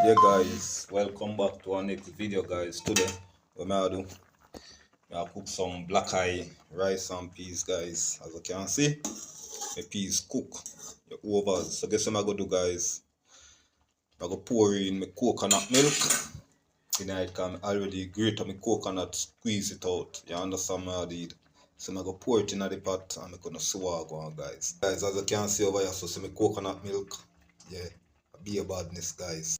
Yeah guys, welcome back to our next video guys. Today what I do, I cook some black eye rice and peas guys. As you can see, my peas cook the overs. So guess what I'm gonna do guys? I go pour in my coconut milk. In it can already grate my coconut, squeeze it out. You understand what I did? So I'm gonna pour it in the pot and I'm gonna swag on guys. Guys, as you can see over here, so see my coconut milk. Yeah, be a badness guys.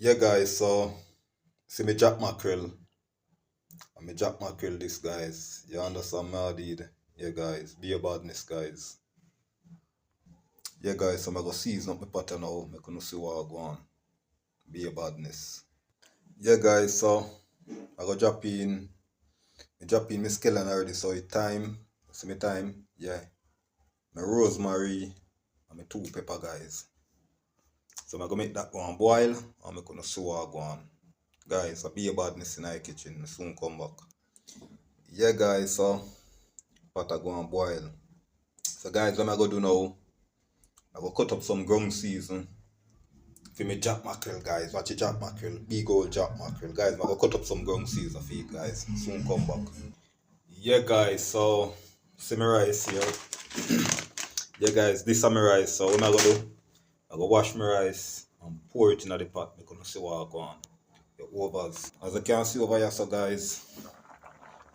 Yeah guys, so see me jack mackerel. And me jack mackerel this guys. You understand me I did? Yeah guys, be a badness guys. Yeah guys, so I go season up my pot now. I gonna see what I go on. Be a badness. Yeah guys, so I go drop in my skeleton already, so it time. See me time, yeah. My rosemary and my two pepper guys. So I'm gonna make that one boil and I'm gonna see what I go on. Guys, I be a badness in the kitchen. I soon come back. Yeah guys, so pot I go and boil. So guys, what I'm gonna do now, I go cut up some ground season for me jack mackerel guys. Watch your jack mackerel, big old jack mackerel. Guys, I'm gonna cut up some ground season for you guys. Soon come back. Yeah guys, so see my rice here. Yeah guys, this is my rice. So what I'm gonna do, I go wash my rice and pour it in the pot. I'm gonna see what I go on. The overs. As you can see over here, so guys,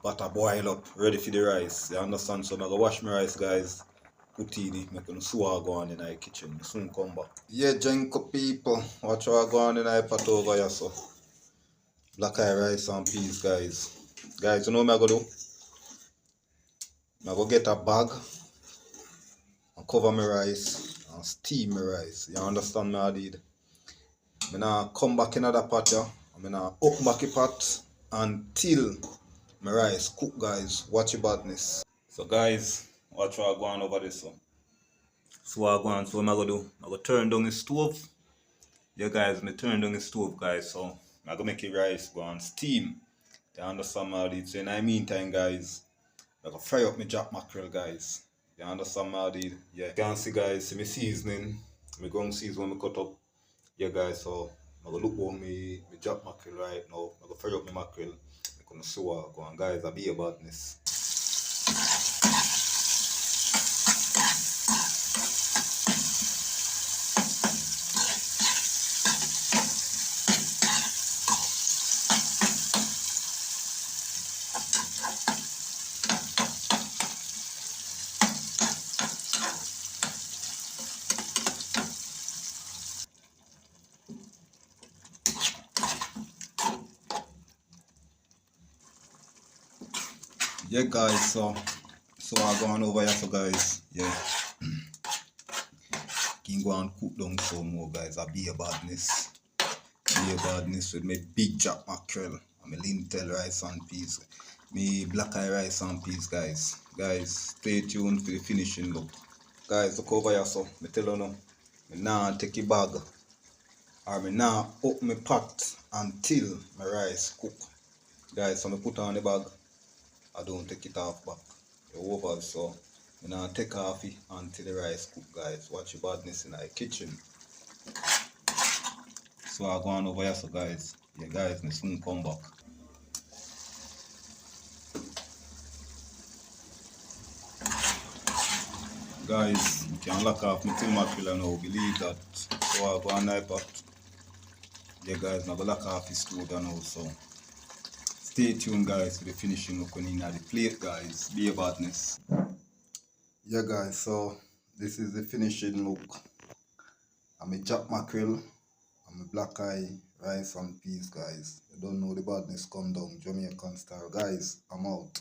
butter boil up, ready for the rice. You understand? So I'm gonna wash my rice, guys. Put in it, I'm gonna see what I go on in the kitchen. Soon come back. Yeah, Jenko people, watch what I go on in the pot over here, so. Black eye rice and peas, guys. Guys, you know what I'm gonna do? I'm gonna get a bag and cover my rice and steam my rice. You understand me? I did. I'm gonna come back in another pot here. I'm gonna open back the pot until my rice cook guys. Watch your badness. So guys, watch what I go on over this one. So what I go on, so what am I gonna do? I'm gonna turn down the stove. Yeah guys, me turn down the stove guys, so I'm gonna make the rice go on steam. You understand what I did? So in the meantime guys, I'm gonna fry up my jack mackerel guys. You understand what I did? Yeah. You can see guys, see me seasoning. Me ground season when me cut up. Yeah guys, so I'm gonna look on me jack mackerel right now. I'm gonna fry up my mackerel. I'm gonna see what I go on guys. I be a badness. Yeah guys, so I go on over here so guys, yeah. Can go and cook down some more guys. I be a badness. Be a badness with my big jack mackerel and my lentil rice and peas. Me black eye rice and peas guys. Guys, stay tuned for the finishing look. Guys, look over here so me tell you now. Me now take a bag Or me now open my pot until my rice cook. Guys, so I put on the bag. I don't take it off back. The over so I now take off it until the rice cook, guys. Watch your badness in the kitchen. So I go on over here, so guys. Yeah guys, me soon come back. Guys, you can lock off my till mackerel now, believe that. So I go on the pot. Yeah guys, I'm gonna lock off his stove now, so stay tuned guys for the finishing look when in the plate guys. Be a badness. Yeah guys, so this is the finishing look. I'm a chopped mackerel, I'm a black eye, rice and peas guys. You don't know the badness come down, Jamaican style. Guys, I'm out.